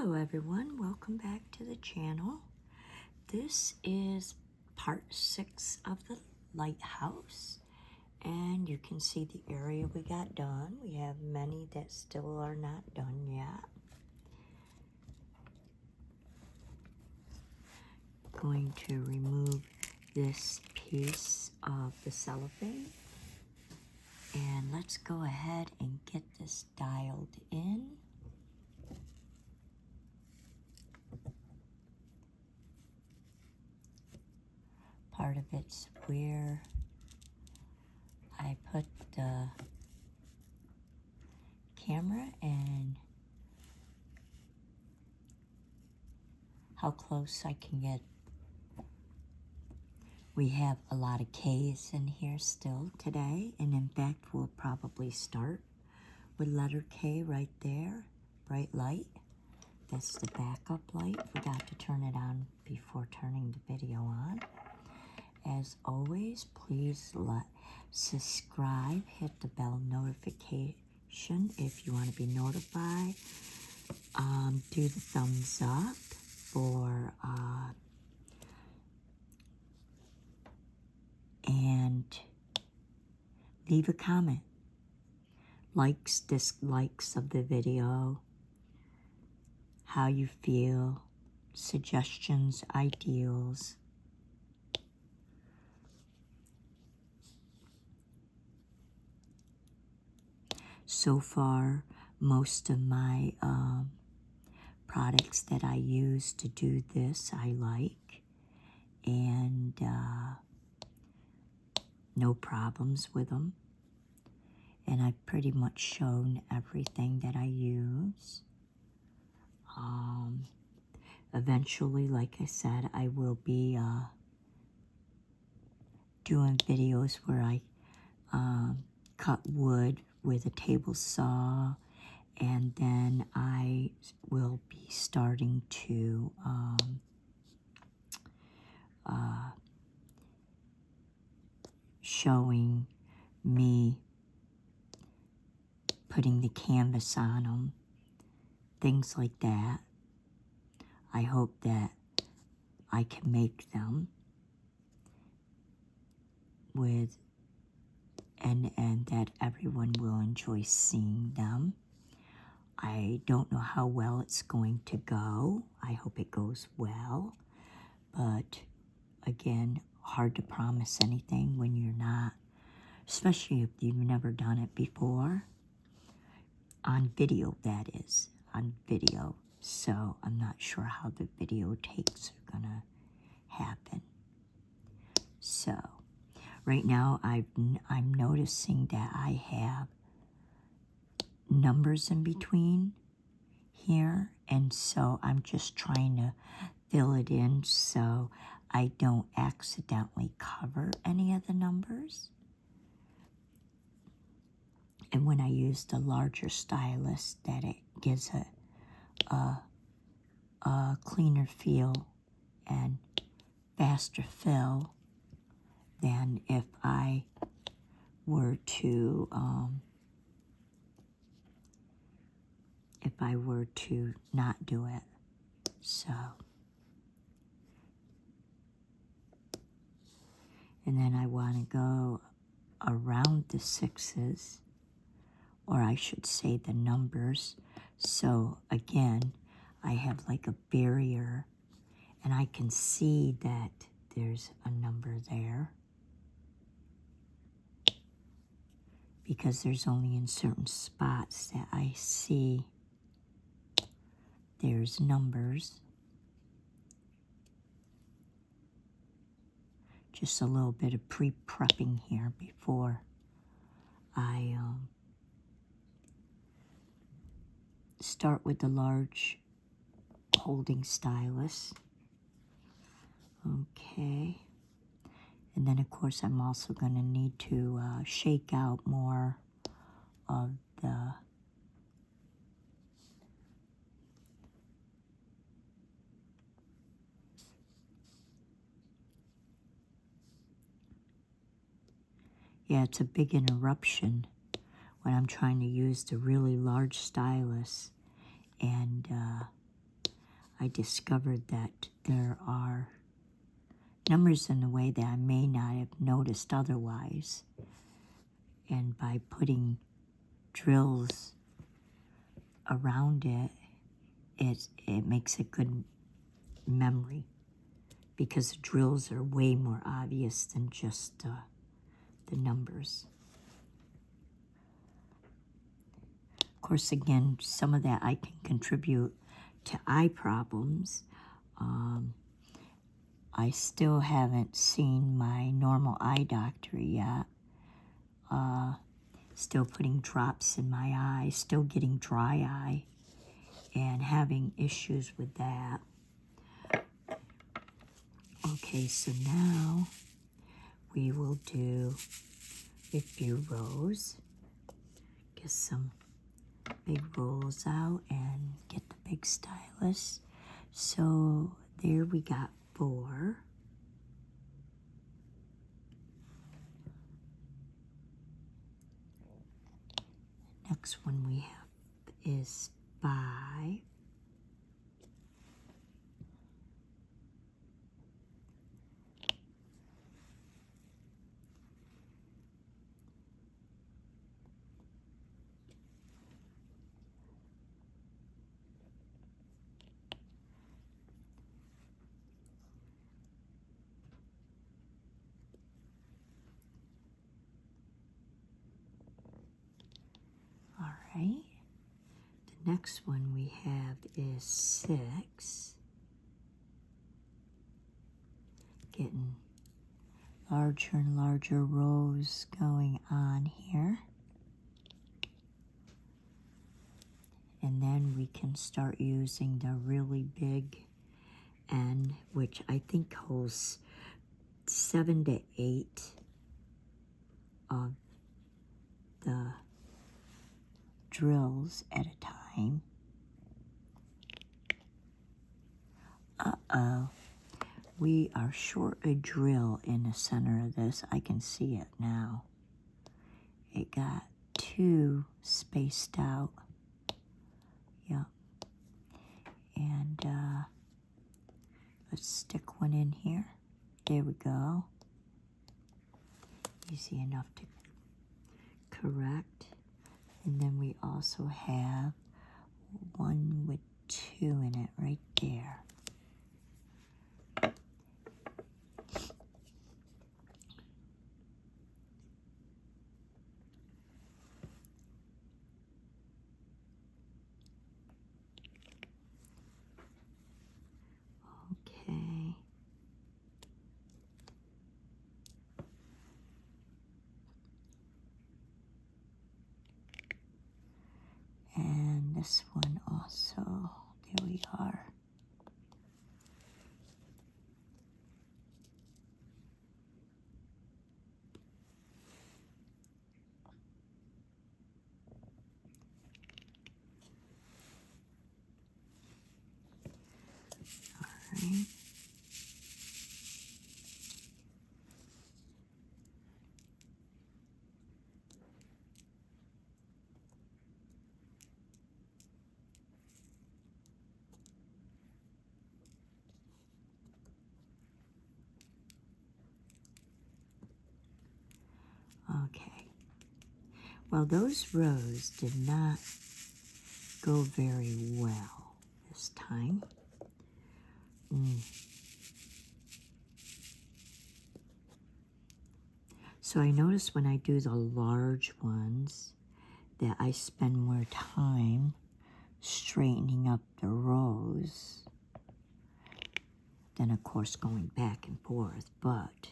Hello everyone, welcome back to the channel. This is part 6 of the Lighthouse, and you can see the area we got done. We have many that still are not done yet. Going to remove this piece of the cellophane, and let's go ahead and get this dialed in. Part of it's where I put the camera and how close I can get. We have a lot of K's in here still today, and in fact we'll probably start with letter K right there, bright light. That's the backup light. Forgot to turn it on before turning the video on. As always, please subscribe, hit the bell notification if you want to be notified. Do the thumbs up for and leave a comment. Likes, dislikes of the video, how you feel, suggestions, ideals. So far, most of my products that I use to do this, I like, and no problems with them. And I've pretty much shown everything that I use. Eventually, like I said, I will be doing videos where I cut wood with a table saw, and then I will be starting to showing me putting the canvas on them, things like that. I hope that I can make them with and that everyone will enjoy seeing them. I don't know how well it's going to go. I hope it goes well, but again, hard to promise anything when you're not, especially if you've never done it before. On video, that is, on video. So I'm not sure how the video takes are gonna happen. So right now I'm noticing that I have numbers in between here, and so I'm just trying to fill it in so I don't accidentally cover any of the numbers. And when I use the larger stylus, that it gives a cleaner feel and faster fill than if I were to not do it. So, and then I want to go around the sixes, or I should say the numbers. So again, I have like a barrier, and I can see that there's a number there, because there's only in certain spots that I see there's numbers. Just a little bit of pre-prepping here before I start with the large holding stylus. Okay. And then of course I'm also going to need to shake out more of the it's a big interruption when I'm trying to use the really large stylus and I discovered that there are numbers in the way that I may not have noticed otherwise. And by putting drills around it, it makes a good memory, because the drills are way more obvious than just the numbers. Of course, again, some of that I can contribute to eye problems. I still haven't seen my normal eye doctor yet. Still putting drops in my eye, still getting dry eye, and having issues with that. Okay, so now we will do a few rows. Get some big rolls out and get the big stylus. So there we got 4. Next one we have is 5. All right. The next one we have is 6. Getting larger and larger rows going on here. And then we can start using the really big end, which I think holds 7 to 8 of the drills at a time. Uh-oh. We are short a drill in the center of this. I can see it now. It got 2 spaced out. Yep. And let's stick one in here. There we go. Easy enough to correct. And then we also have one with 2 in it right there. Okay. And this one also. There we are. All right. Okay. Well, those rows did not go very well this time. So I notice when I do the large ones that I spend more time straightening up the rows than, of course, going back and forth, but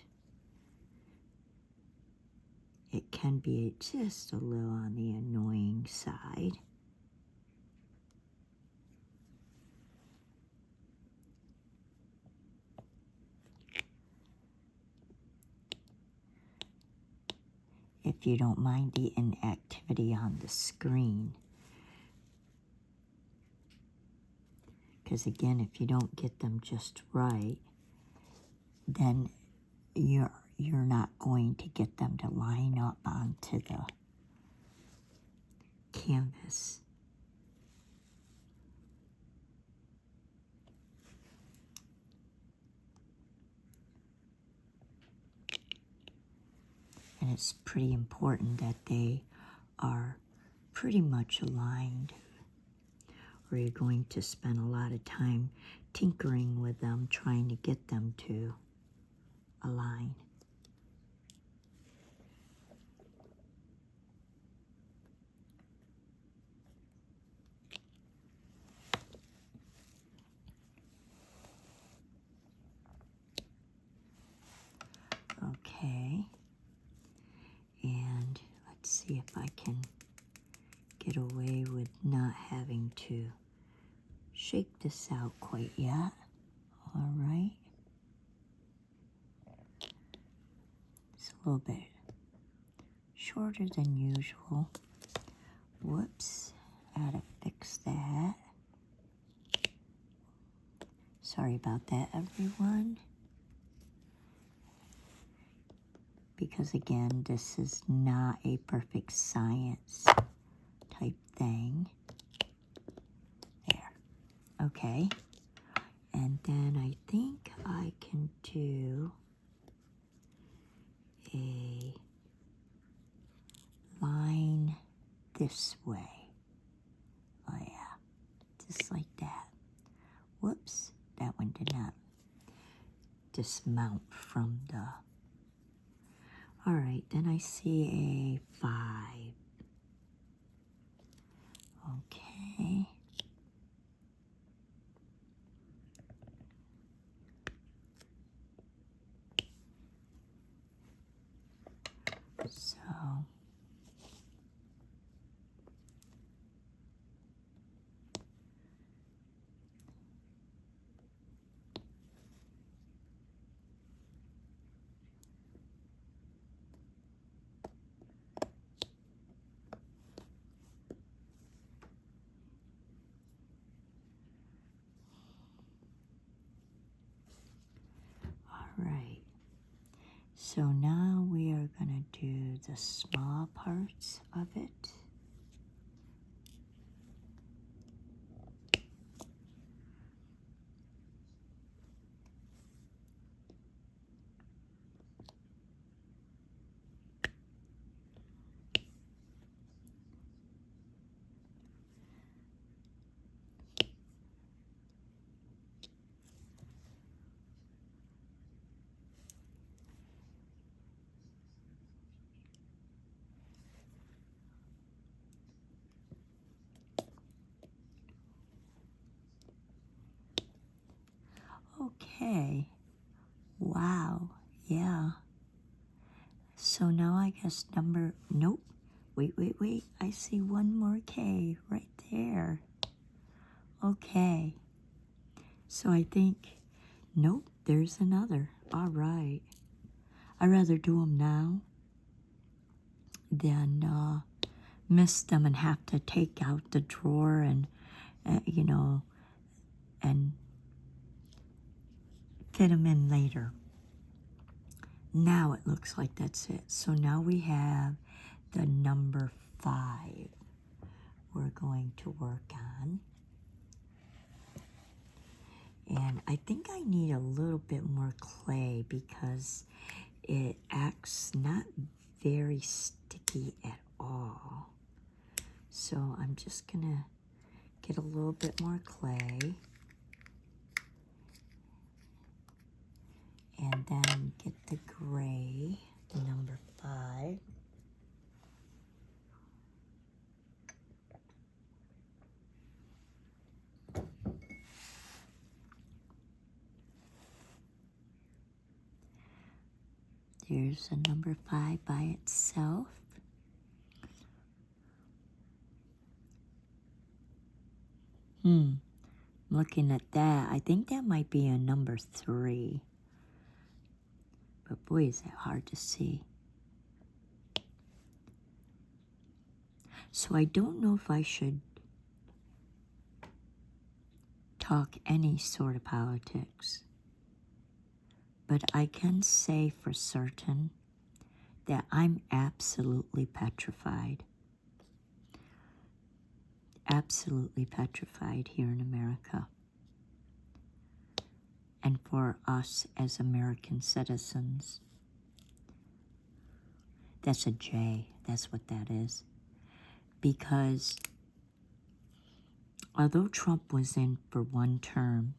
it can be just a little on the annoying side. If you don't mind the inactivity on the screen. Because again, if you don't get them just right, then you're not going to get them to line up onto the canvas. it's pretty important that they are pretty much aligned, or you're going to spend a lot of time tinkering with them, trying to get them to align. Okay, and let's see if I can get away with not having to shake this out quite yet. All right. It's a little bit shorter than usual. Whoops, I had to fix that. Sorry about that, everyone. Because again, this is not a perfect science type thing. There. Okay. And then I think I can do a line this way. Oh yeah, just like that. Whoops, that one did not dismount from the... All right, then I see a 5. Okay. So, all right. So now we are going to do the small parts of it. Okay. Wow. Yeah. So now I guess nope. Wait. I see one more K right there. Okay. So I think, nope, there's another. All right. I'd rather do them now than miss them and have to take out the drawer and, and fit them in later. Now it looks like that's it. So now we have the number 5 we're going to work on. And I think I need a little bit more clay because it acts not very sticky at all. So I'm just gonna get a little bit more clay and then get the gray, number 5. Here's a number 5 by itself. Looking at that, I think that might be a number 3. But boy, is that hard to see. So I don't know if I should talk any sort of politics. But I can say for certain that I'm absolutely petrified. Absolutely petrified here in America. And for us as American citizens, That's a J. That's what that is. Because although Trump was in for one term,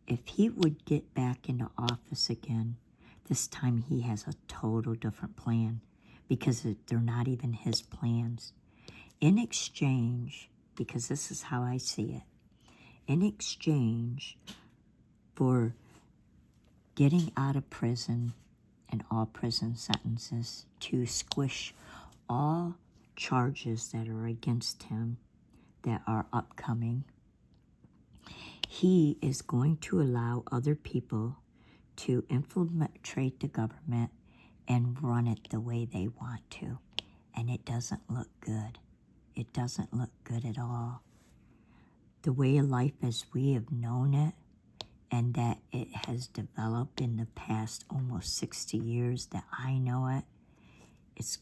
if he would get back into office again, this time he has a total different plan, because they're not even his plans. In exchange, because this is how I see it, in exchange for getting out of prison and all prison sentences, to squish all charges that are against him that are upcoming, he is going to allow other people to infiltrate the government and run it the way they want to. And it doesn't look good. It doesn't look good at all. The way of life as we have known it, and that it has developed in the past almost 60 years that I know it, it's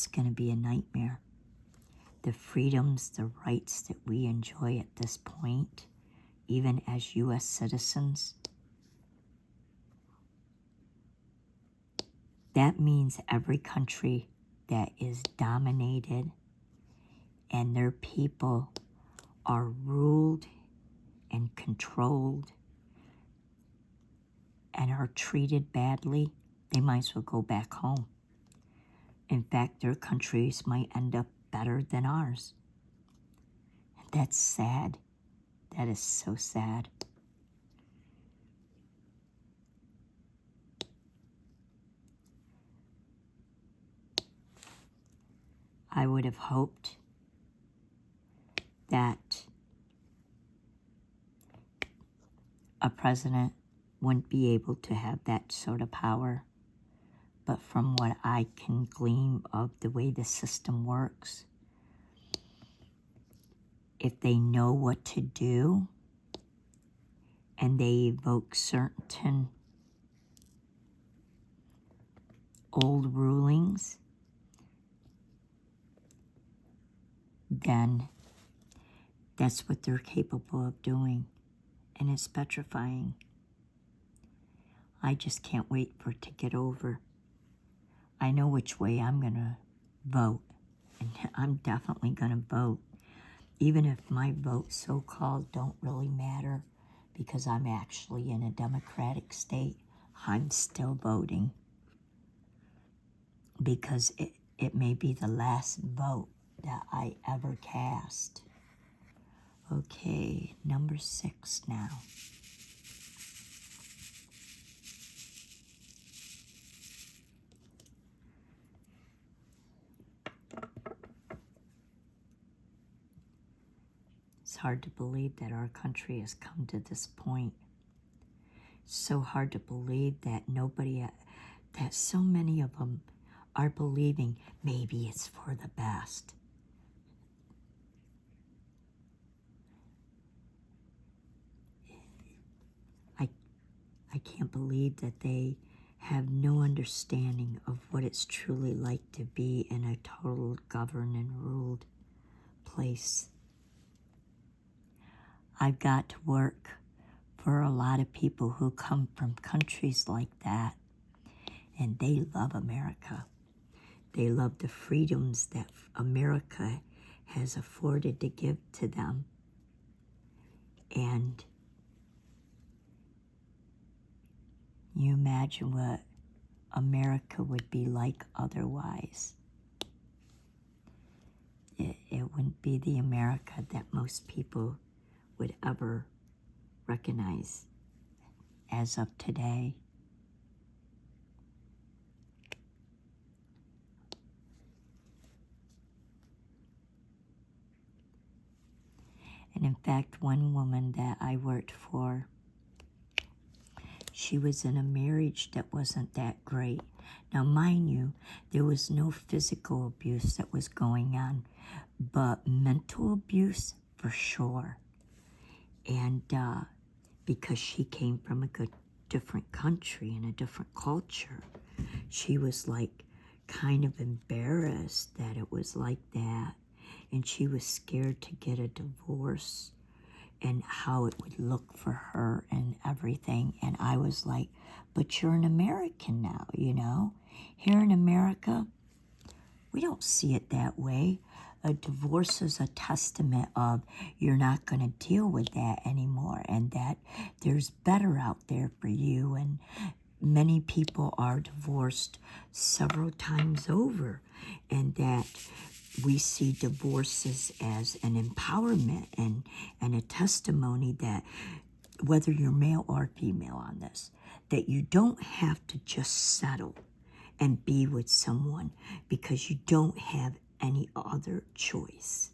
going to be a nightmare. The freedoms, the rights that we enjoy at this point, even as U.S. citizens, that means every country that is dominated and their people are ruled and controlled and are treated badly, they might as well go back home. In fact, their countries might end up better than ours. That's sad. That is so sad. I would have hoped that a president wouldn't be able to have that sort of power. But from what I can glean of the way the system works, if they know what to do and they evoke certain old rulings, then that's what they're capable of doing. And it's petrifying. I just can't wait for it to get over. I know which way I'm going to vote, and I'm definitely going to vote, even if my vote so-called don't really matter, because I'm actually in a democratic state. I'm still voting, because it may be the last vote that I ever cast. Okay, number 6 now. It's hard to believe that our country has come to this point. So hard to believe that that so many of them are believing maybe it's for the best. I can't believe that they have no understanding of what it's truly like to be in a total governed and ruled place. I've got to work for a lot of people who come from countries like that, and they love America. They love the freedoms that America has afforded to give to them. And you imagine what America would be like otherwise. It wouldn't be the America that most people would ever recognize as of today. And in fact, one woman that I worked for, she was in a marriage that wasn't that great. Now, mind you, there was no physical abuse that was going on, but mental abuse for sure. And because she came from a different country and a different culture, she was like kind of embarrassed that it was like that. And she was scared to get a divorce and how it would look for her and everything. And I was like, but you're an American now, you know? Here in America, we don't see it that way. A divorce is a testament of you're not going to deal with that anymore, and that there's better out there for you. And many people are divorced several times over, and that we see divorces as an empowerment and a testimony that whether you're male or female on this, that you don't have to just settle and be with someone because you don't have any other choice.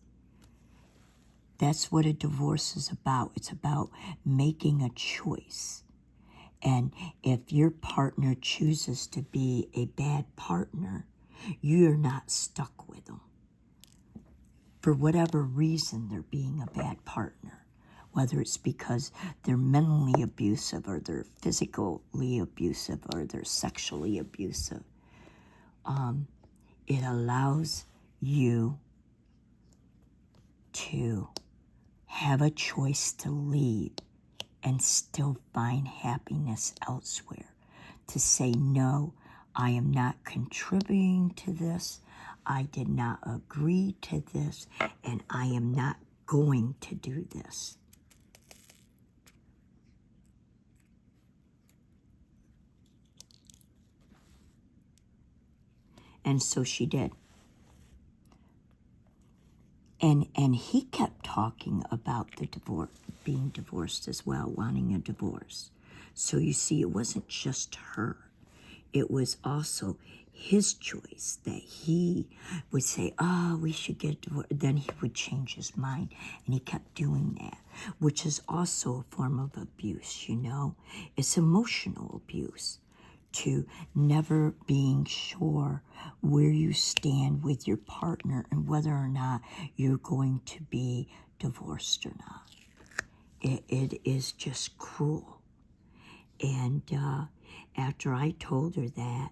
That's what a divorce is about. It's about making a choice. And if your partner chooses to be a bad partner, you're not stuck with them. For whatever reason, they're being a bad partner. Whether it's because they're mentally abusive or they're physically abusive or they're sexually abusive. It allows you to have a choice to leave and still find happiness elsewhere. To say, no, I am not contributing to this. I did not agree to this, and I am not going to do this. And so she did. And he kept talking about the divorce, being divorced as well, wanting a divorce. So you see, it wasn't just her. It was also his choice that he would say, we should get divorced. Then he would change his mind. And he kept doing that, which is also a form of abuse, you know. It's emotional abuse. To never being sure where you stand with your partner and whether or not you're going to be divorced or not. It is just cruel. And after I told her that,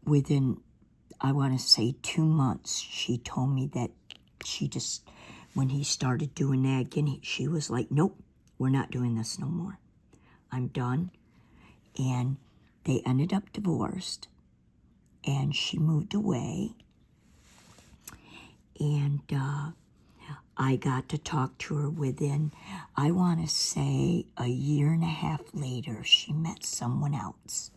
within, I want to say 2 months, she told me that she just, when he started doing that again, she was like, nope, we're not doing this no more. I'm done. And they ended up divorced, and she moved away. And I got to talk to her within, I want to say, a year and a half later, she met someone else.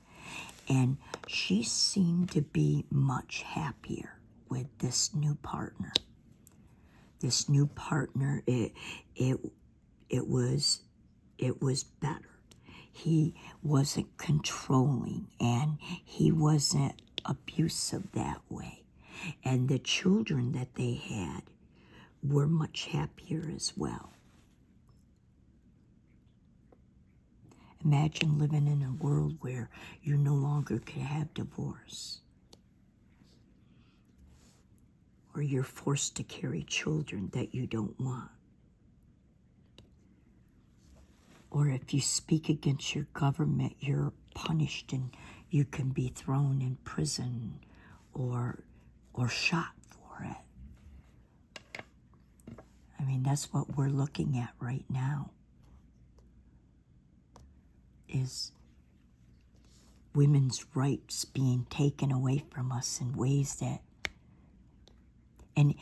And she seemed to be much happier with this new partner. This new partner, it was better. He wasn't controlling, and he wasn't abusive that way. And the children that they had were much happier as well. Imagine living in a world where you no longer could have divorce, or you're forced to carry children that you don't want. Or if you speak against your government, you're punished and you can be thrown in prison or shot for it. I mean, that's what we're looking at right now, is women's rights being taken away from us in ways that, and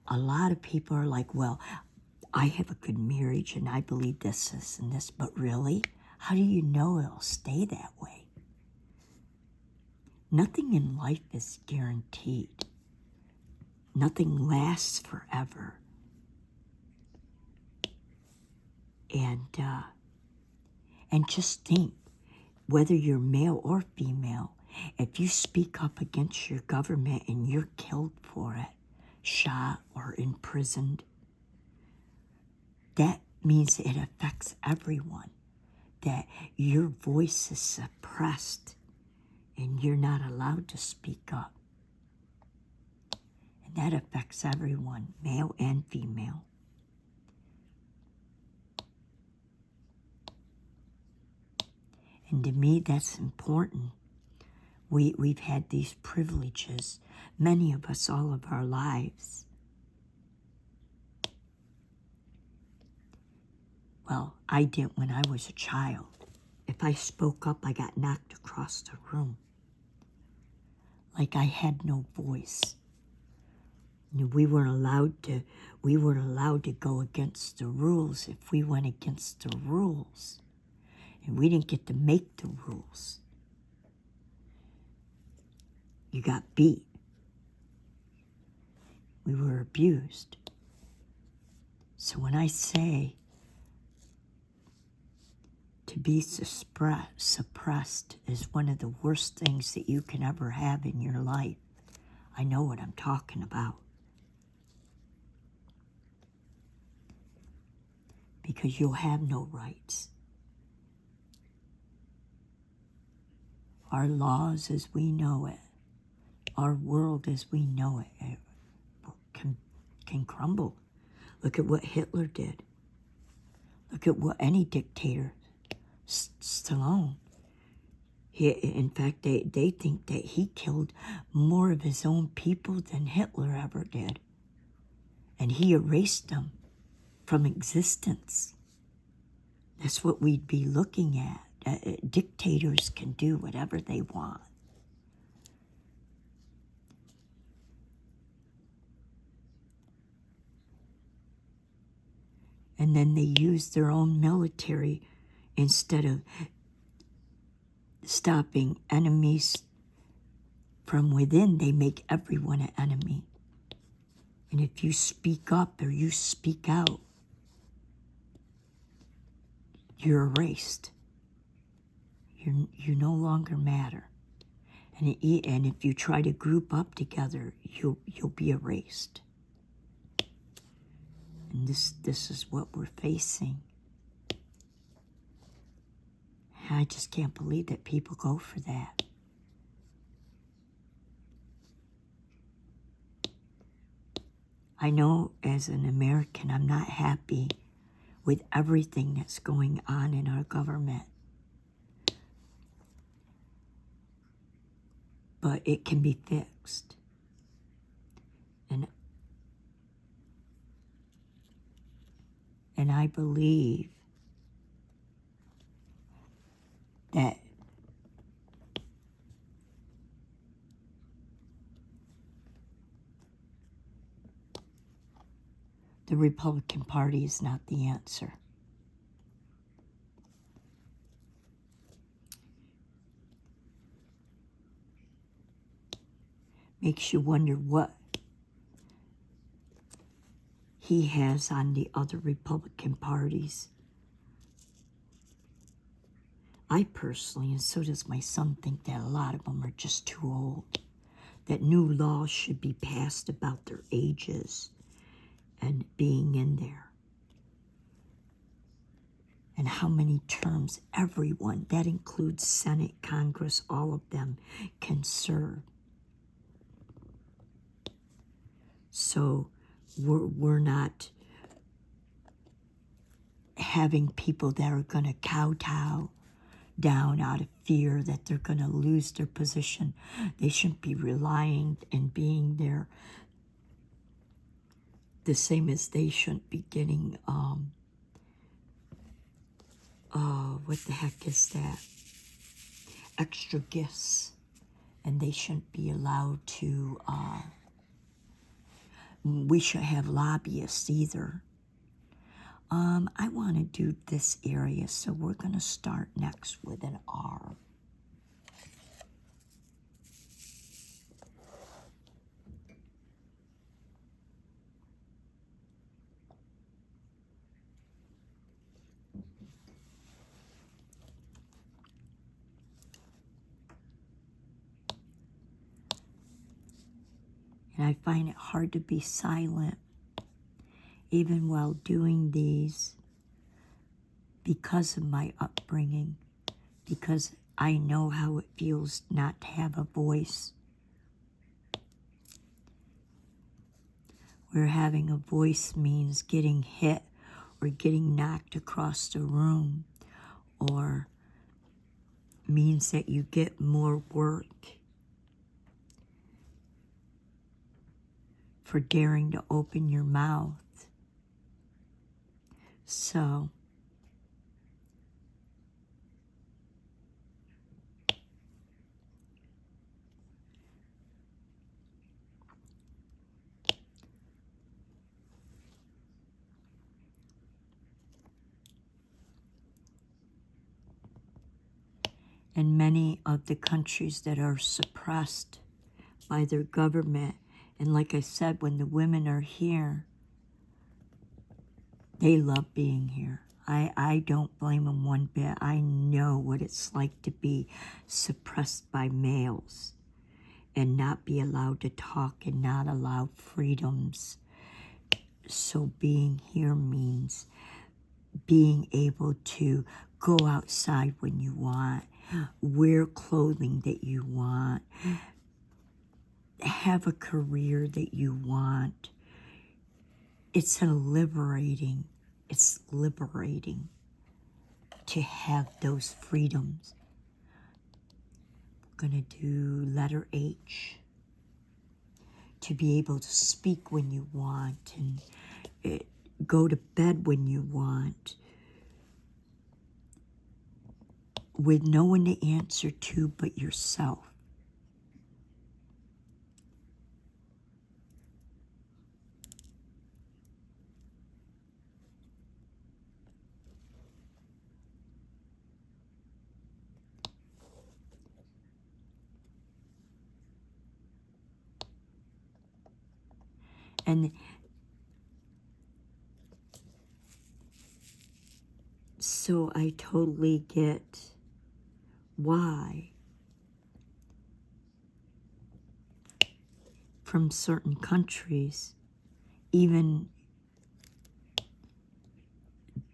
a lot of people are like, well, I have a good marriage and I believe this and this, but really, how do you know it'll stay that way? Nothing in life is guaranteed. Nothing lasts forever. And just think, whether you're male or female, if you speak up against your government and you're killed for it, shot or imprisoned, that means it affects everyone, that your voice is suppressed and you're not allowed to speak up. And that affects everyone, male and female. And to me, that's important. We've had these privileges, many of us, all of our lives. Well, I did when I was a child. If I spoke up, I got knocked across the room. Like I had no voice. We weren't allowed to go against the rules if we went against the rules. And we didn't get to make the rules. You got beat. We were abused. So when I say to be suppressed is one of the worst things that you can ever have in your life, I know what I'm talking about. Because you'll have no rights. Our laws as we know it, our world as we know it can crumble. Look at what Hitler did. Look at what any dictator, Stallone. In fact, they think that he killed more of his own people than Hitler ever did. And he erased them from existence. That's what we'd be looking at. Dictators can do whatever they want. And then they use their own military instead of stopping enemies from within. They make everyone an enemy. And if you speak up or you speak out, you're erased. You no longer matter. And if you try to group up together, you'll be erased. And this is what we're facing. I just can't believe that people go for that. I know as an American, I'm not happy with everything that's going on in our government. But it can be fixed. And I believe that the Republican Party is not the answer. Makes you wonder what he has on the other Republican parties. I personally, and so does my son, think that a lot of them are just too old. That new laws should be passed about their ages and being in there. And how many terms everyone, that includes Senate, Congress, all of them, can serve. So we're not having people that are going to kowtow down out of fear that they're going to lose their position. They shouldn't be relying and being there. The same as they shouldn't be getting, what the heck is that? Extra gifts. And they shouldn't be allowed to, we should have lobbyists either. I want to do this area, so we're going to start next with an R. And I find it hard to be silent, even while doing these, because of my upbringing, because I know how it feels not to have a voice. Where having a voice means getting hit or getting knocked across the room, or means that you get more work for daring to open your mouth. So in many of the countries that are suppressed by their government. And like I said, when the women are here, they love being here. I don't blame them one bit. I know what it's like to be suppressed by males and not be allowed to talk and not allowed freedoms. So being here means being able to go outside when you want, wear clothing that you want, have a career that you want. It's liberating to have those freedoms. We're going to do letter H. To be able to speak when you want and go to bed when you want, with no one to answer to but yourself. And so I totally get why from certain countries, even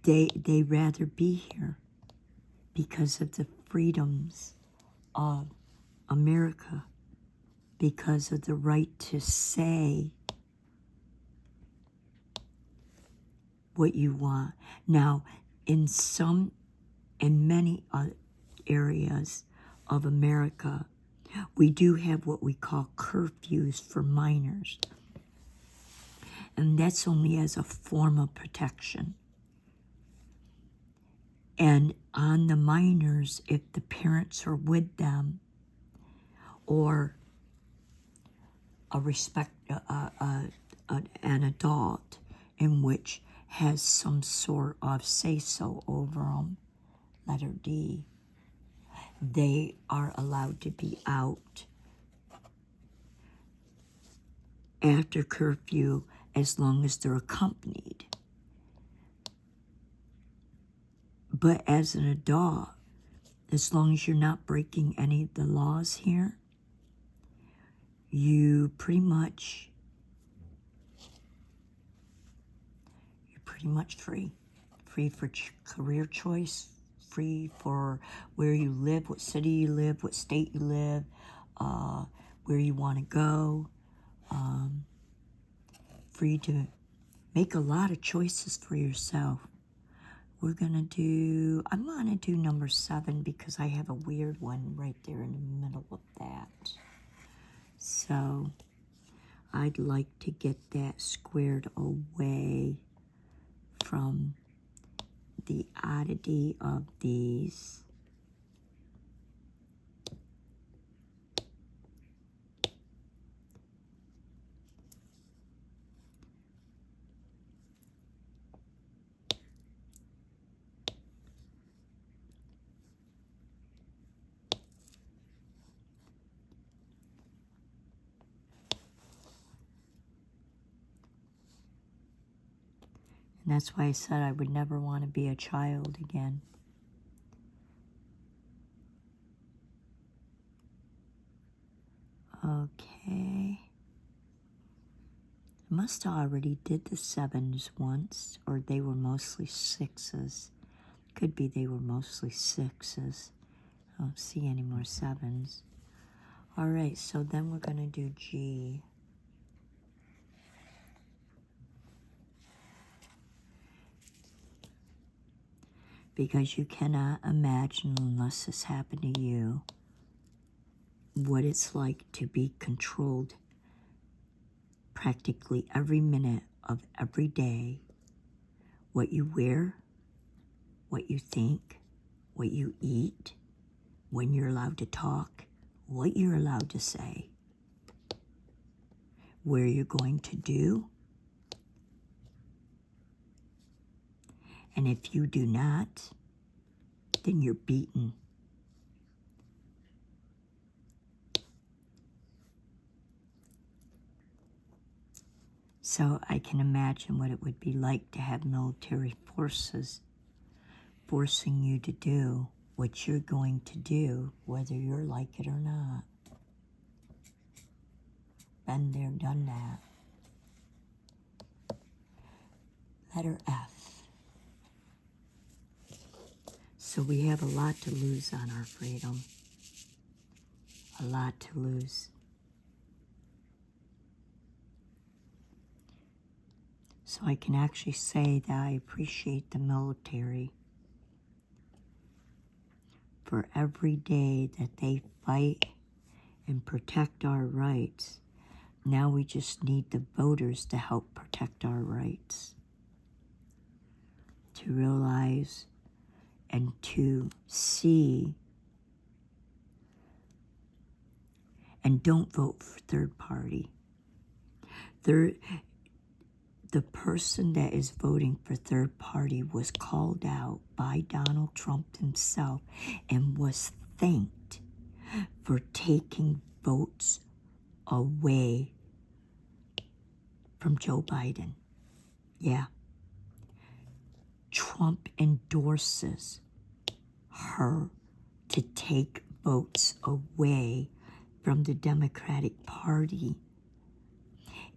they rather be here because of the freedoms of America, because of the right to say what you want. Now, in many areas of America, we do have what we call curfews for minors. And that's only as a form of protection. And on the minors, if the parents are with them, or an adult in which has some sort of say-so over them, letter D, they are allowed to be out after curfew as long as they're accompanied. But as an adult, as long as you're not breaking any of the laws here, you're pretty much free. Free for career choice, free for where you live, what city you live, what state you live, where you want to go. Free to make a lot of choices for yourself. I'm going to do number 7 because I have a weird one right there in the middle of that. So I'd like to get that squared away from the oddity of these. And that's why I said I would never want to be a child again. Okay. I must have already did the 7s once, or they were mostly 6s. Could be they were mostly 6s. I don't see any more 7s. All right, so then we're going to do G. Because you cannot imagine, unless this happened to you, what it's like to be controlled practically every minute of every day. What you wear, what you think, what you eat, when you're allowed to talk, what you're allowed to say, where you're going to do. And if you do not, then you're beaten. So I can imagine what it would be like to have military forces forcing you to do what you're going to do, whether you're like it or not. Been there, done that. Letter F. So we have a lot to lose on our freedom. A lot to lose. So I can actually say that I appreciate the military for every day that they fight and protect our rights. Now we just need the voters to help protect our rights. To realize and to see, and don't vote for third party. The person that is voting for third party was called out by Donald Trump himself and was thanked for taking votes away from Joe Biden. Yeah. Trump endorses her to take votes away from the Democratic Party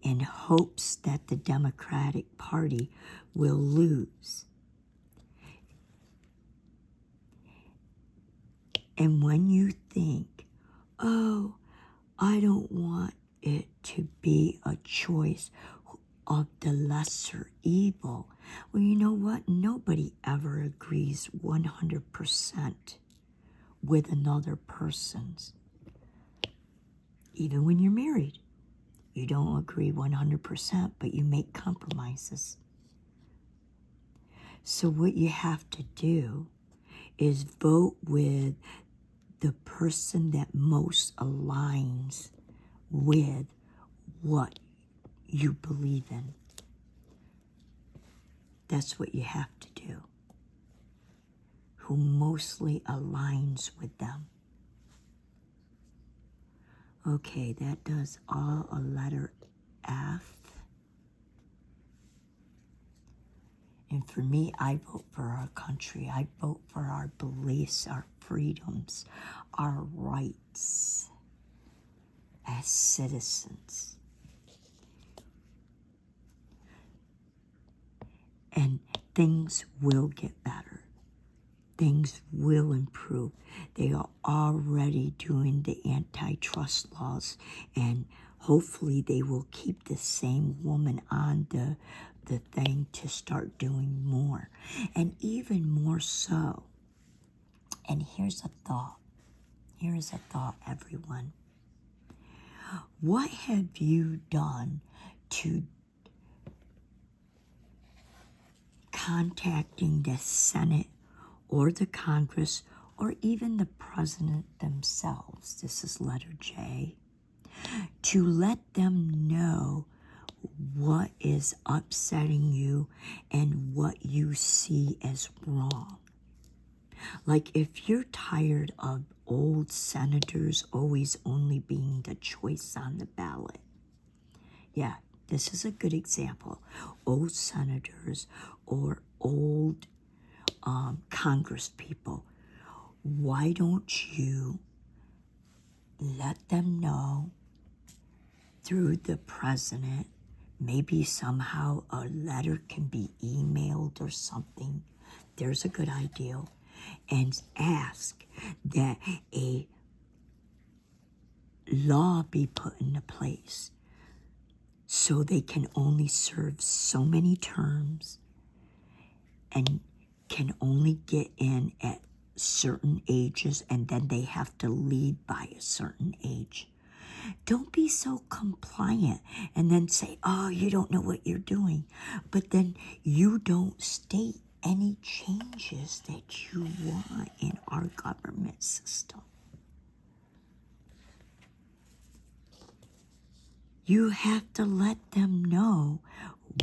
in hopes that the Democratic Party will lose. And when you think, oh, I don't want it to be a choice of the lesser evil. Well, you know what? Nobody ever agrees 100% with another person's. Even when you're married, you don't agree 100%, but you make compromises. So what you have to do is vote with the person that most aligns with what you believe in. That's what you have to do. Who mostly aligns with them. Okay, that does all a letter F. And for me, I vote for our country. I vote for our beliefs, our freedoms, our rights as citizens. And things will get better. Things will improve. They are already doing the antitrust laws, and hopefully they will keep the same woman on the thing to start doing more. And even more so. And here's a thought. Here is a thought, everyone. What have you done to contacting the Senate or the Congress or even the President themselves, this is letter J, to let them know what is upsetting you and what you see as wrong? Like if you're tired of old senators always only being the choice on the ballot. Yeah, this is a good example. Old senators or old Congress people. Why don't you let them know through the president? Maybe somehow a letter can be emailed or something. There's a good idea. And ask that a law be put into place so they can only serve so many terms and can only get in at certain ages, and then they have to leave by a certain age. Don't be so compliant and then say, oh, you don't know what you're doing. But then you don't state any changes that you want in our government system. You have to let them know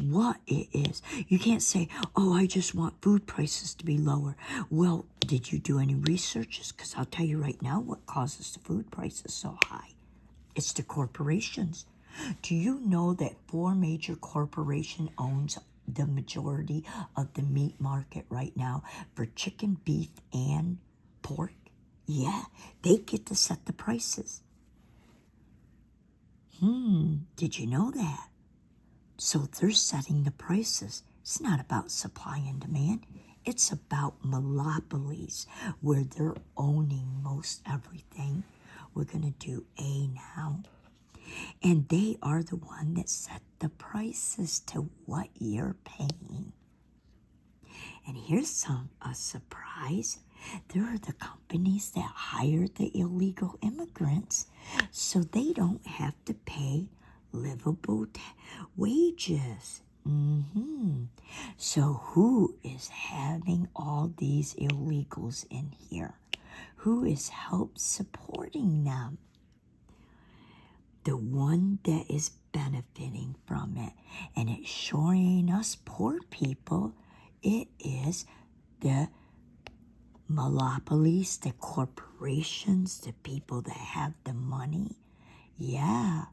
what it is. You can't say, oh, I just want food prices to be lower. Well, did you do any researches? Because I'll tell you right now what causes the food prices so high. It's the corporations. Do you know that 4 major corporations owns the majority of the meat market right now for chicken, beef, and pork? Yeah, they get to set the prices. Did you know that? So they're setting the prices. It's not about supply and demand. It's about monopolies where they're owning most everything. We're going to do A now. And they are the one that set the prices to what you're paying. And here's a surprise. There are the companies that hire the illegal immigrants so they don't have to pay livable wages. So who is having all these illegals in here? Who is help supporting them? The one that is benefiting from it. And it's sure ain't us poor people. It is the monopolies, the corporations, the people that have the money. Yeah.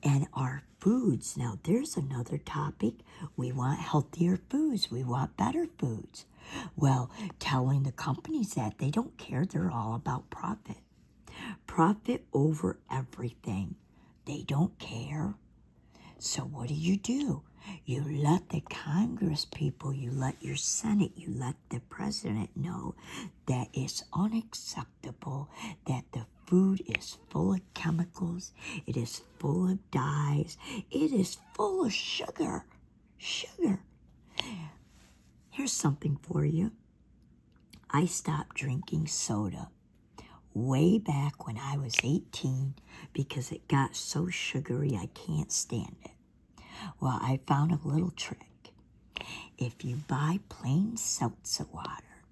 And our foods. Now, there's another topic. We want healthier foods. We want better foods. Well, telling the companies that they don't care. They're all about profit. Profit over everything. They don't care. So what do? You let the Congress people, you let your Senate, you let the president know that it's unacceptable that the food is full of chemicals, it is full of dyes, it is full of sugar. Sugar. Here's something for you. I stopped drinking soda way back when I was 18 because it got so sugary I can't stand it. Well, I found a little trick. If you buy plain seltzer water,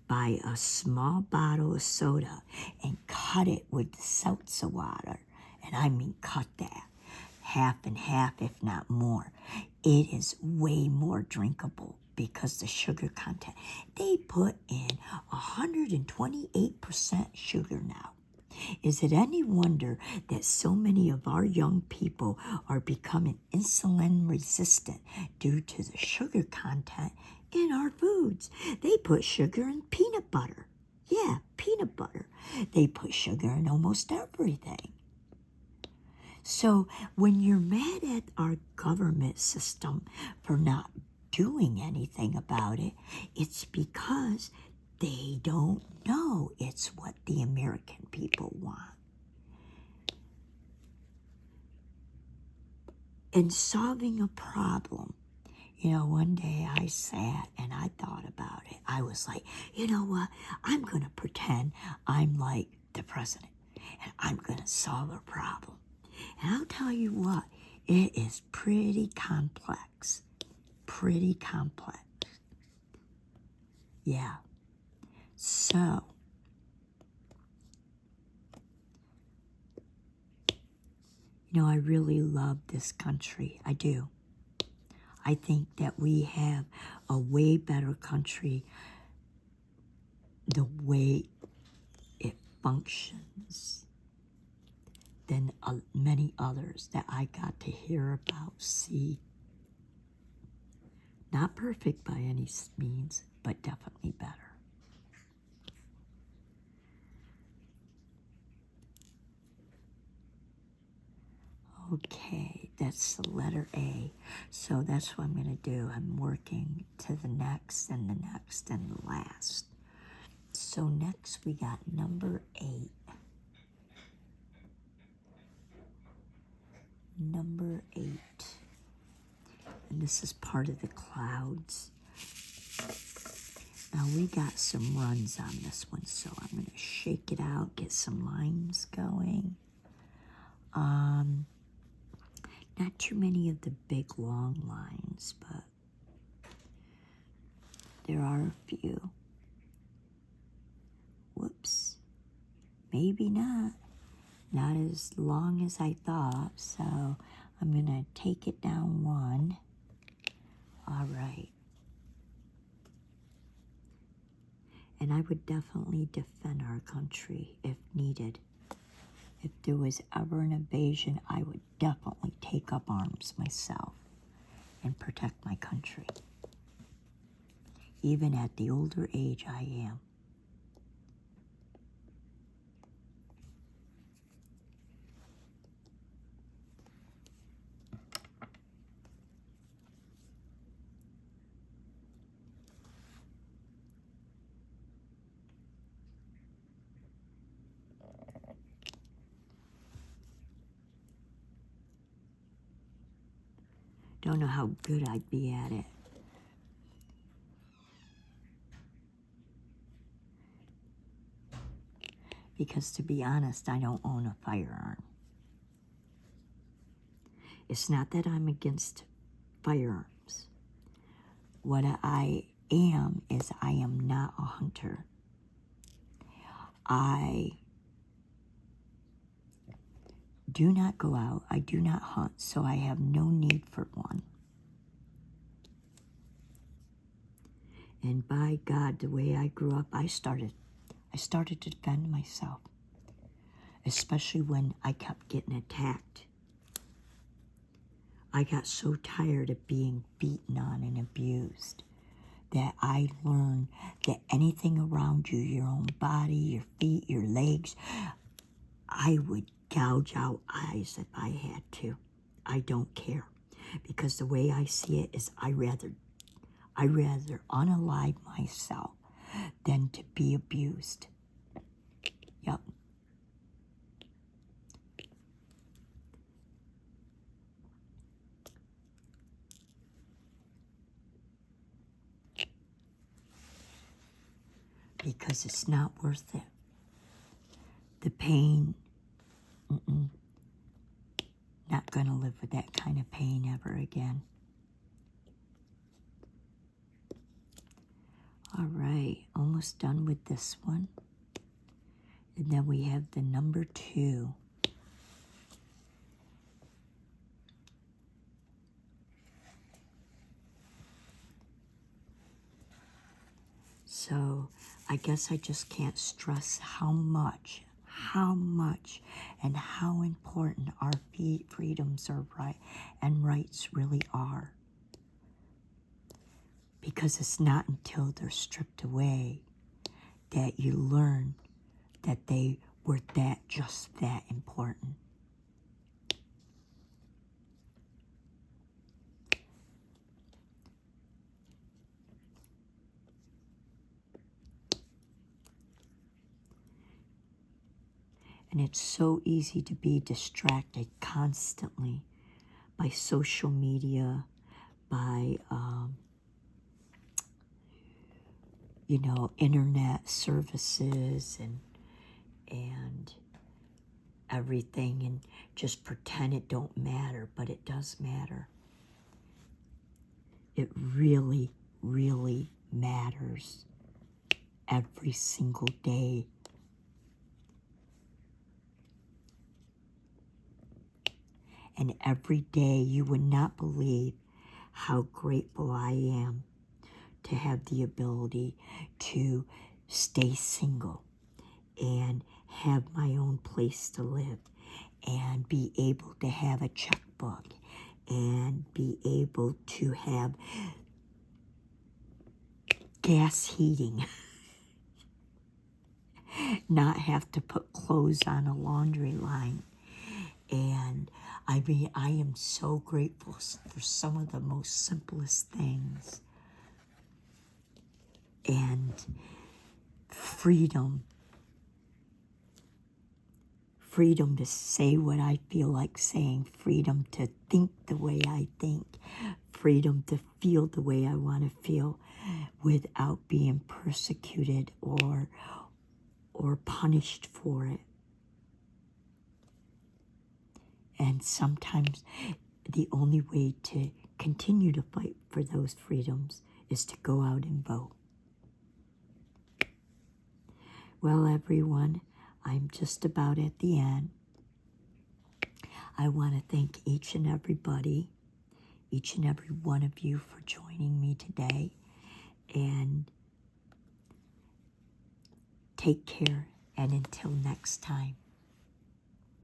buy a small bottle of soda and cut it with the seltzer water, and I mean cut that, half and half if not more, it is way more drinkable because the sugar content. They put in 128% sugar now. Is it any wonder that so many of our young people are becoming insulin resistant due to the sugar content in our foods? They put sugar in peanut butter. Yeah, peanut butter. They put sugar in almost everything. So when you're mad at our government system for not doing anything about it, it's because they don't know it's what the American people want. In solving a problem, one day I sat and I thought about it. I was like, you know what? I'm going to pretend I'm like the president and I'm going to solve a problem. And I'll tell you what, it is pretty complex. Pretty complex. Yeah. So, I really love this country. I do. I think that we have a way better country the way it functions than many others that I got to hear about, see. Not perfect by any means, but definitely better. Okay, that's the letter A. So that's what I'm going to do. I'm working to the next and the next and the last. So next we got number 8. Number 8. And this is part of the clouds. Now we got some runs on this one, so I'm going to shake it out, get some lines going. Not too many of the big long lines, but there are a few. Whoops. Maybe not. Not as long as I thought, so I'm going to take it down 1. All right. And I would definitely defend our country if needed. if there was ever an invasion, I would definitely take up arms myself and protect my country, even at the older age I am. Don't know how good I'd be at it. Because to be honest, I don't own a firearm. It's not that I'm against firearms. What I am is I am not a hunter. I do not go out. I do not hunt, so I have no need for one. And by God, the way I grew up, I started to defend myself, especially when I kept getting attacked. I got so tired of being beaten on and abused that I learned that anything around you, your own body, your feet, your legs, I would gouge out eyes if I had to. I don't care, because the way I see it is I rather unalive myself than to be abused. Yep. Because it's not worth it. The pain, not going to live with that kind of pain ever again. All right, almost done with this one. And then we have the number 2. So I guess I just can't stress how much and how important our freedoms are and rights really are. Because it's not until they're stripped away that you learn that they were just that important. And it's so easy to be distracted constantly by social media, by, internet services and everything, and just pretend it don't matter, but it does matter. It really, really matters every single day. And every day you would not believe how grateful I am to have the ability to stay single and have my own place to live and be able to have a checkbook and be able to have gas heating, not have to put clothes on a laundry line. And I am so grateful for some of the most simplest things. And freedom to say what I feel like saying, freedom to think the way I think, freedom to feel the way I want to feel without being persecuted or punished for it. And sometimes the only way to continue to fight for those freedoms is to go out and vote. Well, everyone, I'm just about at the end. I want to thank each and every one of you for joining me today. And take care, and until next time.